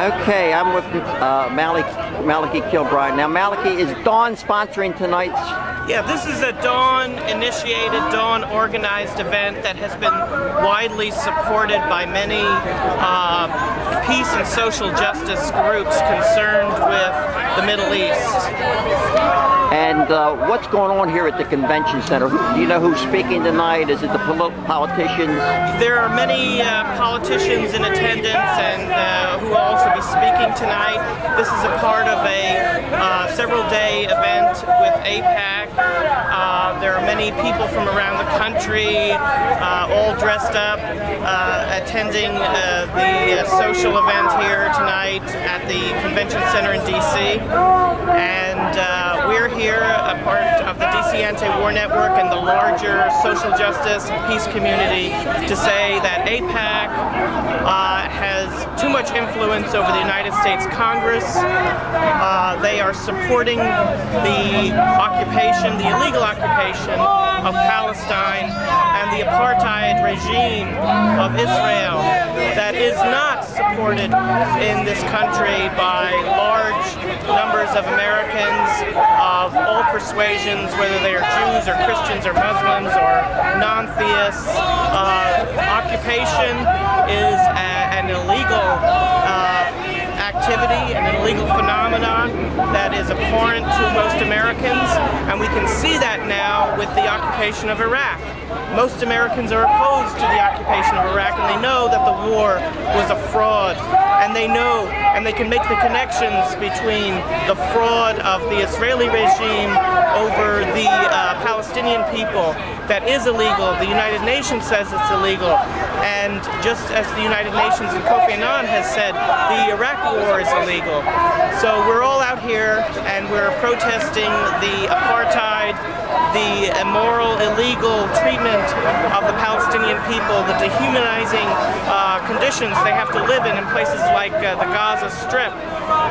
Okay, I'm with Malachy Kilbride. Now, Malachy, is Dawn sponsoring tonight's? Yeah, this is a Dawn-initiated, Dawn-organized event that has been widely supported by many peace and social justice groups concerned with the Middle East. And what's going on here at the convention center? Do you know who's speaking tonight? Is it the politicians? There are many politicians in attendance and who will also be speaking tonight. This is a part of a several-day event with AIPAC. There are many people from around the country, all dressed up, attending the social event here tonight at the convention center in DC. And we're here, a part of the DC Anti-War Network and the larger social justice and peace community, to say that AIPAC has too much influence over the United States Congress. They are supporting the occupation, the illegal occupation of Palestine and the apartheid regime of Israel that is not supported in this country by large numbers of Americans of all persuasions, whether they are Jews or Christians or Muslims or non-theists. Occupation is an illegal activity, an illegal phenomenon that is abhorrent to most Americans, and we can see that now with the occupation of Iraq. Most Americans are opposed to the occupation of Iraq, and they know that the war was a fraud, and they know and they can make the connections between the fraud of the Israeli regime over the Palestinian people that is illegal. The United Nations says it's illegal, and just as the United Nations and Kofi Annan has said, the Iraq war is illegal. So we're all out here and we're protesting the apartheid, the immoral, illegal treatment of the Palestinian people, the dehumanizing conditions they have to live in places like the Gaza Strip,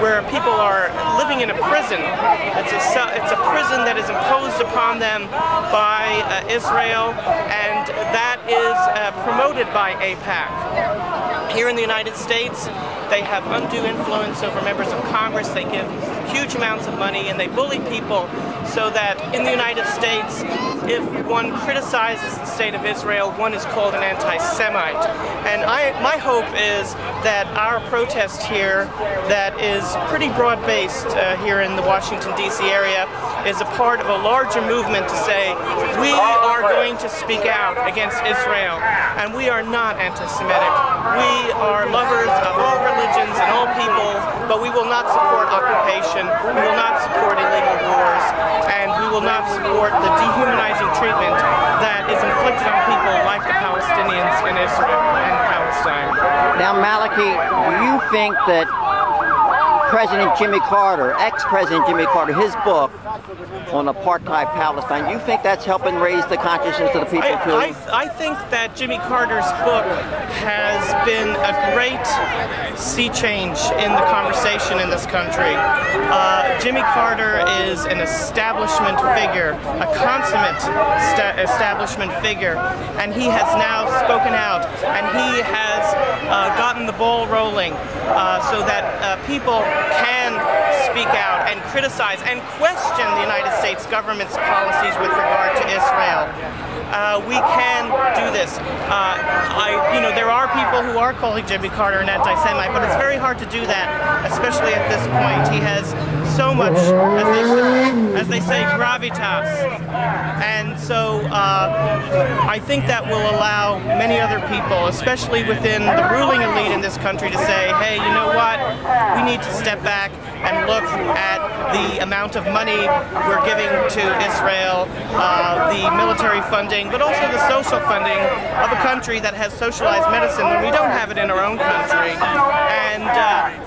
where people are living in a prison. It's a prison that is imposed upon them by Israel, and that is promoted by AIPAC. Here in the United States, they have undue influence over members of Congress. They give huge amounts of money and they bully people, so that in the United States, if one criticizes the state of Israel, one is called an anti-Semite. And my hope is that our protest here, that is pretty broad-based here in the Washington, D.C. area, is a part of a larger movement to say we are going to speak out against Israel, and we are not anti-Semitic. We are lovers of all religions and all people, but we will not support occupation, we will not support illegal wars, and we will not support the dehumanizing treatment that is inflicted on people like the Palestinians in Israel and Palestine. Now, Malachy, do you think that President Jimmy Carter, ex-President Jimmy Carter, his book on apartheid Palestine, do you think that's helping raise the consciousness of the people too? I think that Jimmy Carter's book has been a great sea change in the conversation in this country. Jimmy Carter is an establishment figure, a consummate establishment figure, and he has now spoken out, and he has gotten the ball rolling so that people can speak out and criticize and question the United States government's policies with regard to Israel. We can do this. There are people who are calling Jimmy Carter an anti-Semite, but it's very hard to do that, especially at this point. He has so much, as they say, gravitas. And so I think that will allow many other people, especially within the ruling elite in this country, to say, hey, you know what? We need to step back and look at the amount of money we're giving to Israel, the military funding, but also the social funding of a country that has socialized medicine when we don't have it in our own country. And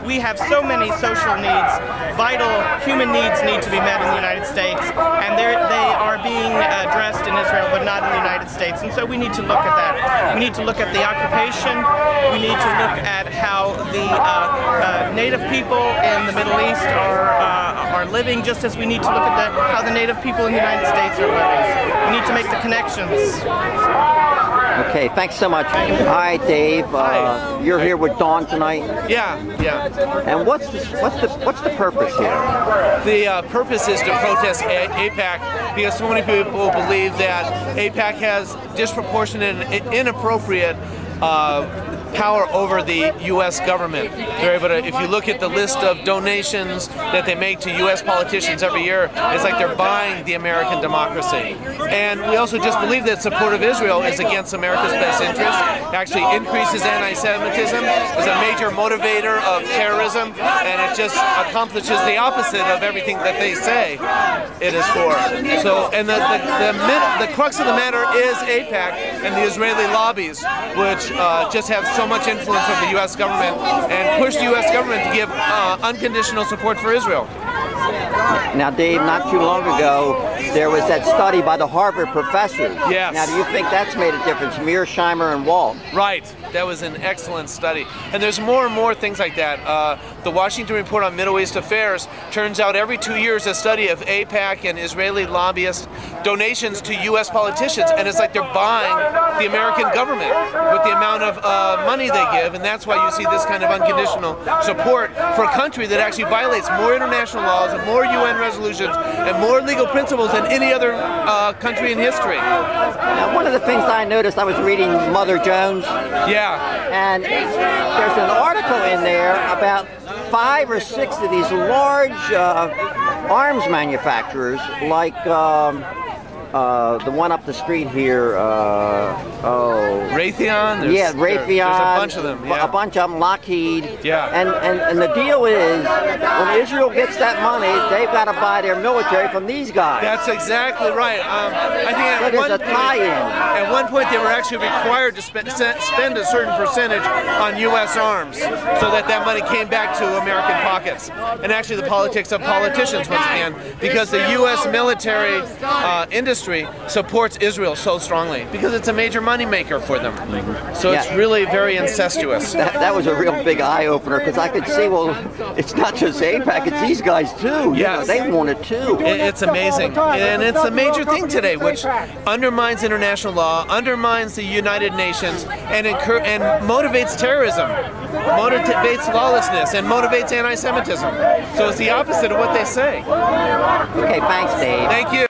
we have so many social needs, vital human needs need to be met in the United States, and they are being addressed in Israel, but not in the United States. And so we need to look at that. We need to look at the occupation. We need to look at how the Native people in the Middle East are living, just as we need to look at how the Native people in the United States are living. We need to make the connections. Okay, thanks so much. All right, Dave. You're here with Dawn tonight. Yeah. And what's the purpose here? The purpose is to protest AIPAC because so many people believe that AIPAC has disproportionate and inappropriate power over the U.S. government. They're able to, if you look at the list of donations that they make to U.S. politicians every year, it's like they're buying the American democracy. And we also just believe that support of Israel is against America's best interest. It actually increases anti-Semitism, is a major motivator of terrorism, and it just accomplishes the opposite of everything that they say it is for. So, and the crux of the matter is AIPAC and the Israeli lobbies, which just have so much influence over the U.S. government and push the U.S. government to give unconditional support for Israel. Now, Dave, not too long ago, there was that study by the Harvard professors. Yes. Now, do you think that's made a difference? Mearsheimer and Walt. Right. That was an excellent study. And there's more and more things like that. The Washington Report on Middle East Affairs turns out every 2 years a study of AIPAC and Israeli lobbyist donations to U.S. politicians. And it's like they're buying the American government with the amount of money they give. And that's why you see this kind of unconditional support for a country that actually violates more international laws and more UN resolutions and more legal principles than any other country in history. Now, one of the things I noticed, I was reading Mother Jones. Yeah. And there's an article in there about 5 or 6 of these large arms manufacturers, like the one up the street here. Raytheon? Raytheon. There's a bunch of them. Yeah. A bunch of them, Lockheed. Yeah. And the deal is, when Israel gets that money, they've got to buy their military from these guys. That's exactly right. I think at one point they were actually required to spend a certain percentage on U.S. arms, so that money came back to American pockets. And actually, the politics of politicians once again, because the U.S. military industry supports Israel so strongly because it's a major moneymaker for them. So it's really very incestuous. That was a real big eye-opener, because I could see, well, it's not just AIPAC, it's these guys too. Yes. They want it too. It's amazing. And it's a major thing today, which undermines international law, undermines the United Nations, and motivates terrorism, motivates lawlessness, and motivates anti-Semitism. So it's the opposite of what they say. Okay, thanks, Dave. Thank you.